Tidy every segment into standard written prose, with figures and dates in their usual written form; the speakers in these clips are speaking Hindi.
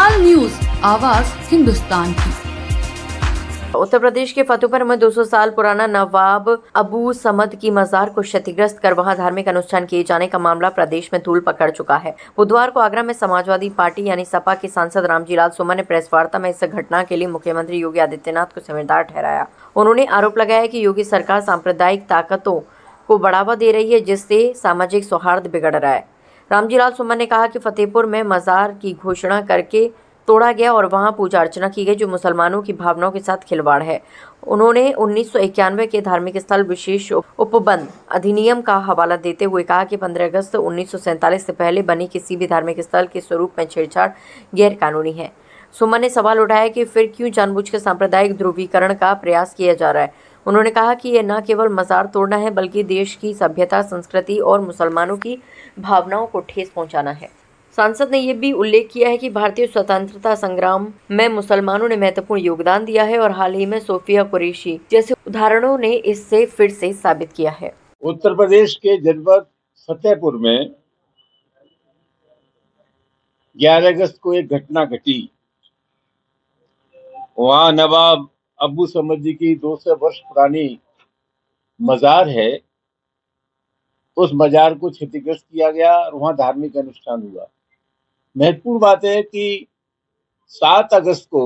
तत्काल न्यूज, आवाज हिंदुस्तान की। उत्तर प्रदेश के फतेहपुर में 200 साल पुराना नवाब अबू समद की मजार को क्षतिग्रस्त कर वहां धार्मिक अनुष्ठान किए जाने का मामला प्रदेश में धूल पकड़ चुका है। बुधवार को आगरा में समाजवादी पार्टी यानी सपा के सांसद रामजी लाल सुमन ने प्रेस वार्ता में इस घटना के लिए मुख्यमंत्री योगी आदित्यनाथ को जिम्मेदार ठहराया। उन्होंने आरोप लगाया कि योगी सरकार सांप्रदायिक ताकतों को बढ़ावा दे रही है, जिससे सामाजिक सौहार्द बिगड़ रहा है। रामजी लाल सुमन ने कहा कि फतेहपुर में मजार की घोषणा करके तोड़ा गया और वहां पूजा अर्चना की गई, जो मुसलमानों की भावनाओं के साथ खिलवाड़ है। उन्होंने 1991 के धार्मिक स्थल विशेष उपबंध अधिनियम का हवाला देते हुए कहा कि 15 अगस्त 1947 से पहले बनी किसी भी धार्मिक स्थल के स्वरूप में छेड़छाड़ गैर कानूनी है। सुमन ने सवाल उठाया कि फिर क्यों जानबूझकर सांप्रदायिक ध्रुवीकरण का प्रयास किया जा रहा है। उन्होंने कहा कि यह न केवल मजार तोड़ना है, बल्कि देश की सभ्यता, संस्कृति और मुसलमानों की भावनाओं को ठेस पहुंचाना है। सांसद ने यह भी उल्लेख किया है कि भारतीय स्वतंत्रता संग्राम में मुसलमानों ने महत्वपूर्ण योगदान दिया है और हाल ही में सोफिया कुरैशी जैसे उदाहरणों ने इससे फिर से साबित किया है। उत्तर प्रदेश के जनपद फतेहपुर में 11 अगस्त को एक घटना घटी। वहां नवाब अबू समद जी की 200 वर्ष पुरानी मजार है। उस मजार को क्षतिग्रस्त किया गया और वहां धार्मिक अनुष्ठान हुआ। महत्वपूर्ण बात है कि 7 अगस्त को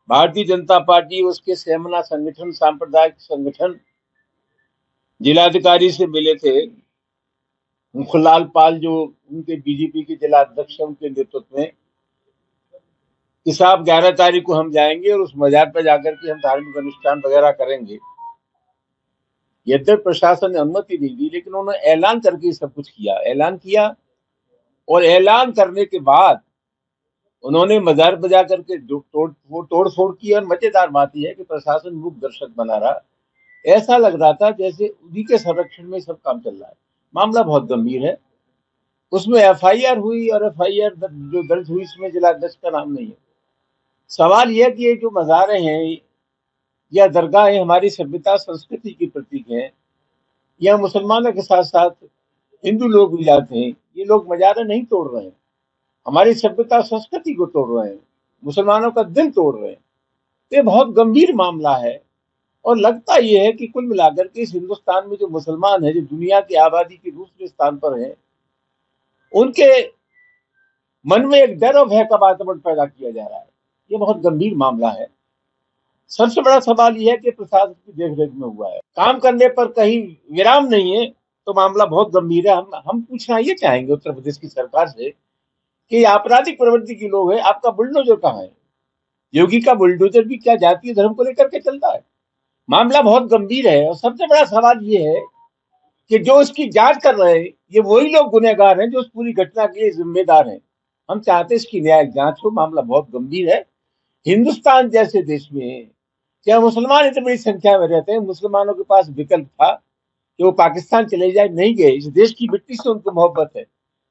भारतीय जनता पार्टी उसके सेमना संगठन, सांप्रदायिक संगठन जिलाधिकारी से मिले थे। मुखलाल पाल जो उनके बीजेपी के जिला अध्यक्ष हैं, उनके नेतृत्व में कि साहब 11 तारीख को हम जाएंगे और उस मजार पर जाकर के हम धार्मिक अनुष्ठान वगैरह करेंगे। यद्यपि प्रशासन ने अनुमति नहीं दी, लेकिन उन्होंने ऐलान करके सब कुछ किया। ऐलान किया और ऐलान करने के बाद उन्होंने मजार बजा करके तोड़ फोड़ की। और मजेदार बात यह है कि प्रशासन मूक दर्शक बना रहा। ऐसा लग रहा था जैसे उन्हीं के संरक्षण में सब काम चल रहा है। मामला बहुत गंभीर है। उसमें एफआईआर हुई और एफआईआर जो दर्ज हुई इसमें जिलाध्यक्ष का नाम नहीं है। सवाल यह कि ये जो मजारें हैं या दरगाहें हमारी सभ्यता संस्कृति की प्रतीक हैं। यह मुसलमानों के साथ साथ हिंदू लोग भी जाते हैं। ये लोग मजारें नहीं तोड़ रहे हैं, हमारी सभ्यता संस्कृति को तोड़ रहे हैं, मुसलमानों का दिल तोड़ रहे हैं। ये बहुत गंभीर मामला है। और लगता यह है कि कुल मिलाकर के इस हिंदुस्तान में जो मुसलमान है, जो दुनिया की आबादी के दूसरे स्थान पर है, उनके मन में एक डर और भय का वातावरण पैदा किया जा रहा है। ये बहुत गंभीर मामला है। सबसे बड़ा सवाल यह है कि प्रशासन की देखरेख में हुआ है। काम करने पर कहीं विराम नहीं है तो मामला बहुत गंभीर है। हम पूछना ये चाहेंगे उत्तर प्रदेश की सरकार से कि आपराधिक प्रवृत्ति के लोग हैं, आपका बुलडोजर कहाँ है? योगी का बुलडोजर भी क्या जातीय धर्म को लेकर के चलता है? मामला बहुत गंभीर है। और सबसे बड़ा सवाल ये है कि जो इसकी जांच कर रहे हैं, ये वही लोग गुनहगार हैं जो उस पूरी घटना के लिए जिम्मेदार हैं। हम चाहते हैं इसकी न्यायिक जांच हो। मामला बहुत गंभीर है। हिंदुस्तान जैसे देश में क्या मुसलमान इतनी बड़ी संख्या में रहते हैं, मुसलमानों के पास विकल्प था कि वो पाकिस्तान चले जाए, नहीं गए। इस देश की मिट्टी से उनको मोहब्बत है।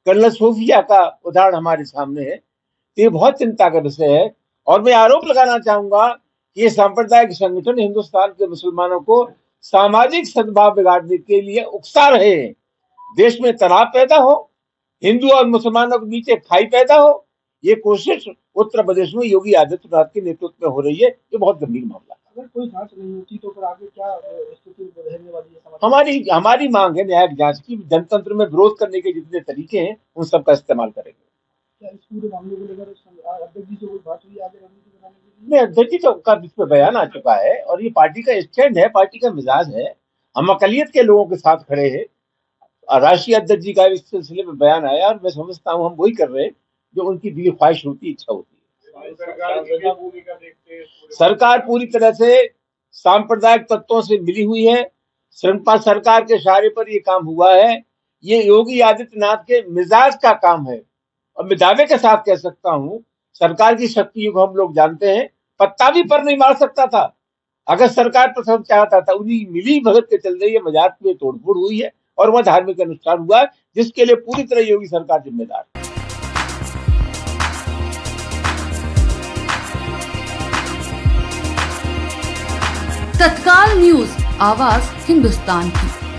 कर्नल सोफिया का उदाहरण हमारे सामने है। तो ये बहुत चिंता का विषय है। और मैं आरोप लगाना चाहूंगा कि ये सांप्रदायिक संगठन हिंदुस्तान के मुसलमानों को सामाजिक सद्भाव बिगाड़ने के लिए उकसा रहे हैं। देश में तनाव पैदा हो, हिंदू और मुसलमानों के बीच एक खाई पैदा हो, ये कोशिश उत्तर प्रदेश में योगी आदित्यनाथ के नेतृत्व में हो रही है। ये बहुत गंभीर मामला है। अगर कोई जांच नहीं होती तो फिर आगे क्या स्थिति रहने वाली है? हमारी मांग है न्यायिक जांच की। जनतंत्र में विरोध करने के जितने तरीके हैं उन सब का इस्तेमाल करेंगे। क्या इस पूरे मामले को लेकर अध्यक्ष जी से कोई बात हुई आगे रणनीति बनाने के लिए? नहीं, अध्यक्ष जी का इस पर बयान आ चुका है और ये पार्टी का स्टैंड है, पार्टी का मिजाज है। हम अकलियत के लोगों के साथ खड़े हैं। राष्ट्रीय अध्यक्ष जी का इस सिलसिले में बयान आया और मैं समझता हूँ हम वही कर रहे हैं जो उनकी दिली ख्वाहिश होती, इच्छा होती है। सरकार पूरी तरह से सांप्रदायिक तत्वों से मिली हुई है। सरकार के इशारे पर ये काम हुआ है। ये योगी आदित्यनाथ के मिजाज का काम है। और मैं दावे के साथ कह सकता हूं, सरकार की शक्तियों को हम लोग जानते हैं। पत्ता भी पर नहीं मार सकता था अगर सरकार प्रसन्न चाहता था। उन्हीं मिली भगत के चलते ये मजाक में तोड़फोड़ हुई है और वह धार्मिक अनुष्ठान हुआ है, जिसके लिए पूरी तरह योगी सरकार जिम्मेदार है। तत्काल न्यूज, आवाज हिंदुस्तान की।